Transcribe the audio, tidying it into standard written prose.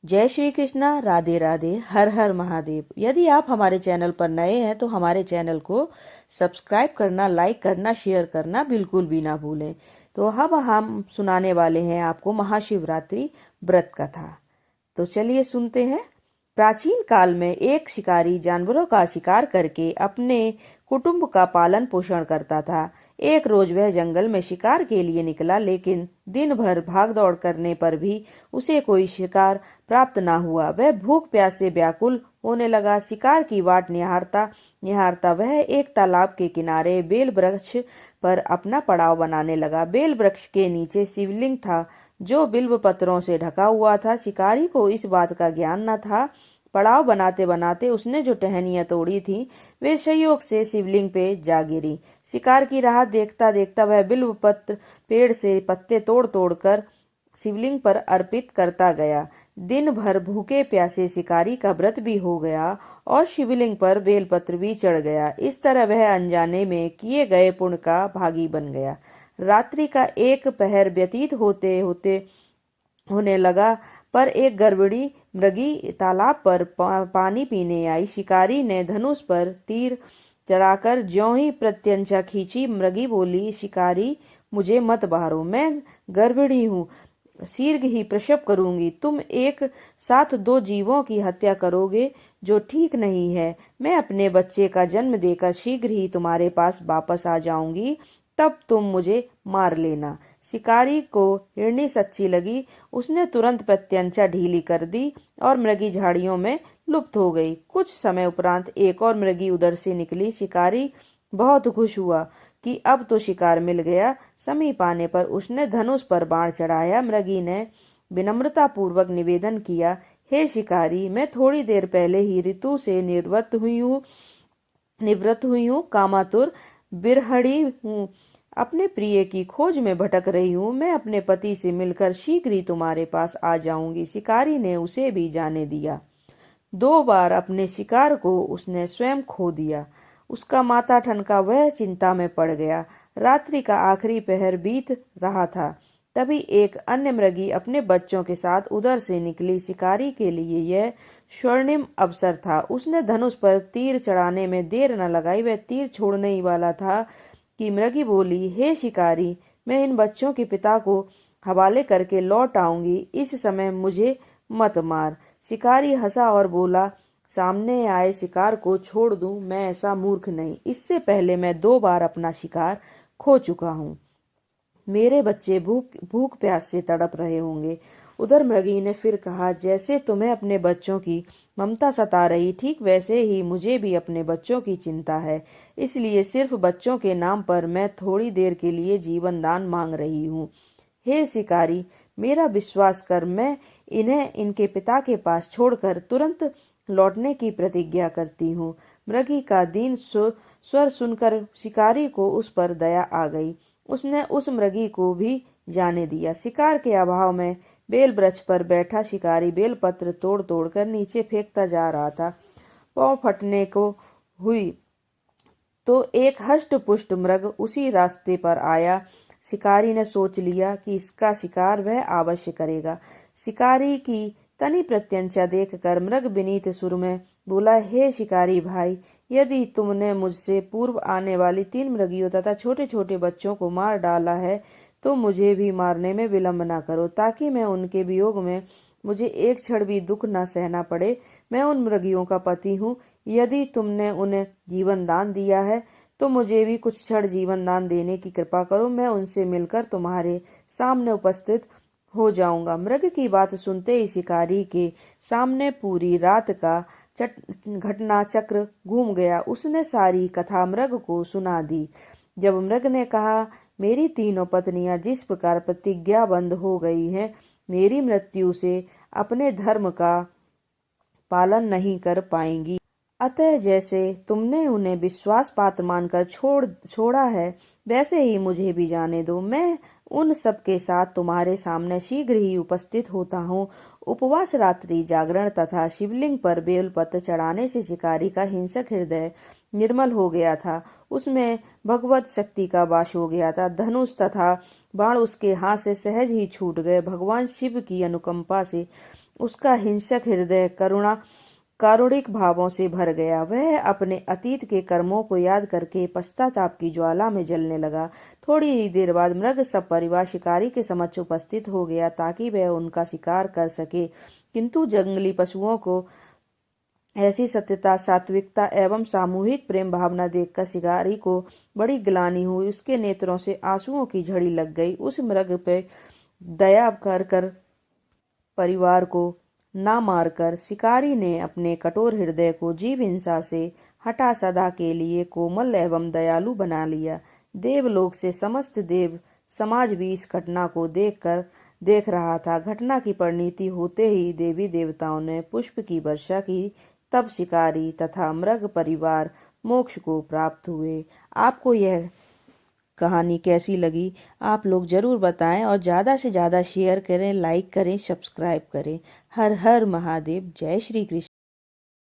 जय श्री कृष्णा। राधे राधे। हर हर महादेव। यदि आप हमारे चैनल पर नए हैं तो हमारे चैनल को सब्सक्राइब करना, लाइक करना, शेयर करना बिल्कुल भी ना भूलें। तो अब हम सुनाने वाले हैं आपको महाशिवरात्रि व्रत कथा। तो चलिए सुनते हैं। प्राचीन काल में एक शिकारी जानवरों का शिकार करके अपने कुटुंब का पालन पोषण करता था। एक रोज वह जंगल में शिकार के लिए निकला, लेकिन दिन भर भाग दौड़ करने पर भी उसे कोई शिकार प्राप्त न हुआ। वह भूख प्यास से व्याकुल होने लगा। शिकार की वाट निहारता निहारता वह एक तालाब के किनारे बेल वृक्ष पर अपना पड़ाव बनाने लगा। बेल वृक्ष के नीचे शिवलिंग था जो बिल्व पत्रों से ढका हुआ था। शिकारी को इस बात का ज्ञान न था। पड़ाव बनाते बनाते उसने जो टहनियां तोड़ी थी वे संयोग से शिवलिंग पे जा गिरी। शिकार की राह देखता देखता वह बिल्व पत्र पेड़ से पत्ते तोड़ तोड़ कर शिवलिंग पर अर्पित करता गया। दिन भर भूखे प्यासे शिकारी का व्रत भी हो गया और शिवलिंग पर बेलपत्र भी चढ़ गया। इस तरह वह अनजाने में किए गए पुण्य का भागी बन गया। रात्रि का एक पहर व्यतीत होते होते होने लगा पर एक गर्भणी मृगी तालाब पर पानी पीने आई। शिकारी ने धनुष पर तीर चढ़ाकर ज्यों ही प्रत्यंचा खींची, मृगी बोली, शिकारी मुझे मत मारो, मैं गर्भिणी हूँ, शीघ्र ही प्रसव करूंगी। तुम एक साथ दो जीवों की हत्या करोगे जो ठीक नहीं है। मैं अपने बच्चे का जन्म देकर शीघ्र ही तुम्हारे पास वापस आ जाऊंगी, तब तुम मुझे मार लेना। शिकारी को हिरनी सच्ची लगी। उसने तुरंत प्रत्यंचा ढीली कर दी और मृगी झाड़ियों में लुप्त हो गई। कुछ समय उपरांत एक और मृगी उधर से निकली। शिकारी बहुत खुश हुआ कि अब तो शिकार मिल गया। समीप आने पर उसने धनुष पर बाण चढ़ाया। मृगी ने विनम्रता पूर्वक निवेदन किया, हे शिकारी, मैं थोड़ी देर पहले ही ऋतु से निवृत्त हुई हूँ, कामातुर बिरहड़ी हूँ, अपने प्रिय की खोज में भटक रही हूँ। मैं अपने पति से मिलकर शीघ्र ही तुम्हारे पास आ जाऊंगी। शिकारी ने उसे भी जाने दिया। 2 बार अपने शिकार को उसने स्वयं खो दिया। उसका माथा ठनका, वह चिंता में पड़ गया। रात्रि का आखिरी पहर बीत रहा था। तभी एक अन्य मृगी अपने बच्चों के साथ उधर से निकली। शिकारी के लिए यह स्वर्णिम अवसर था। उसने धनुष पर तीर चढ़ाने में देर न लगाई। वह तीर छोड़ने ही वाला था कि मृगी बोली, हे शिकारी, मैं इन बच्चों के पिता को हवाले करके लौट आऊंगी, इस समय मुझे मत मार। शिकारी हंसा और बोला, सामने आए शिकार को छोड़ दूं, मैं ऐसा मूर्ख नहीं। इससे पहले मैं 2 बार अपना शिकार खो चुका हूँ। मेरे बच्चे भूख भूख प्यास से तड़प रहे होंगे। उधर मृगी ने फिर कहा, जैसे तुम्हें अपने बच्चों की ममता सता रही, ठीक वैसे ही मुझे भी अपने बच्चों की चिंता है। इसलिए सिर्फ बच्चों के नाम पर मैं थोड़ी देर के लिए जीवन दान मांग रही हूँ। हे शिकारी, मेरा विश्वास कर, मैं इन्हें इनके पिता के पास छोड़कर तुरंत लौटने की प्रतिज्ञा करती हूँ। मृगी का दीन स्वर सुनकर शिकारी को उस पर दया आ गई। उसने उस मृगी को भी जाने दिया। शिकार के अभाव में बेल वृक्ष पर बैठा शिकारी बेलपत्र तोड़ तोड़ कर नीचे फेंकता जा रहा था। पांव फटने को हुई तो एक हष्ट पुष्ट मृग उसी रास्ते पर आया। शिकारी ने सोच लिया कि इसका शिकार वह अवश्य करेगा। शिकारी की तनी प्रत्यंचा देखकर मृग विनीत सुर में बोला, हे शिकारी भाई, यदि तुमने मुझसे पूर्व आने वाली 3 मृगियों तथा छोटे छोटे बच्चों को मार डाला है तो मुझे भी मारने में विलंब न करो, ताकि मैं उनके वियोग में मुझे एक क्षण भी दुख न सहना पड़े। मैं उन मृगियों का पति हूँ। यदि तुमने उन्हें जीवन दान दिया है तो मुझे भी कुछ क्षण जीवन दान देने की कृपा करो। मैं उनसे मिलकर तुम्हारे सामने उपस्थित हो जाऊंगा। मृग की बात सुनते ही शिकारी के सामने पूरी रात का घटना चक्र घूम गया। उसने सारी कथा मृग को सुना दी। जब मृग ने कहा, मेरी तीनों पत्नियां जिस प्रकार प्रतिज्ञाबद्ध हो गई हैं, मेरी मृत्यु से अपने धर्म का पालन नहीं कर पाएंगी। अतः जैसे तुमने उन्हें विश्वास पात्र मानकर छोड़ा है, वैसे ही मुझे भी जाने दो। मैं उन सब के साथ तुम्हारे सामने शीघ्र ही उपस्थित होता हूँ। उपवास, रात्रि जागरण तथा शिवलिंग पर बेलपत्र चढ़ाने से शिकारी का हिंसक हृदय निर्मल हो गया था। उसमें भगवत शक्ति का वास हो गया था। धनुष तथा बाण उसके हाथ से सहज ही छूट गए। भगवान शिव की अनुकंपा से उसका हिंसक हृदय कारुणिक भावों से भर गया। वह अपने अतीत के कर्मों को याद करके पश्चाताप की ज्वाला में जलने लगा। थोड़ी ही देर बाद मृग सब परिवार शिकारी के समक्ष उपस्थित हो गया ताकि वह उनका शिकार कर सके, किंतु जंगली पशुओं को ऐसी सत्यता, सात्विकता एवं सामूहिक प्रेम भावना देखकर शिकारी को बड़ी ग्लानि हुई। उसके नेत्रों से आंसुओं की झड़ी लग गई। उस मृग पे दया कर कर परिवार को ना मारकर शिकारी ने अपने कठोर हृदय को जीव हिंसा से हटा सदा के लिए कोमल एवं दयालु बना लिया। देवलोक से समस्त देव समाज भी इस घटना को देख रहा था। घटना की परिणति होते ही देवी देवताओं ने पुष्प की वर्षा की। तब शिकारी तथा मृग परिवार मोक्ष को प्राप्त हुए। आपको यह कहानी कैसी लगी आप लोग ज़रूर बताएं और ज़्यादा से ज़्यादा शेयर करें, लाइक करें, सब्सक्राइब करें। हर हर महादेव। जय श्री कृष्ण।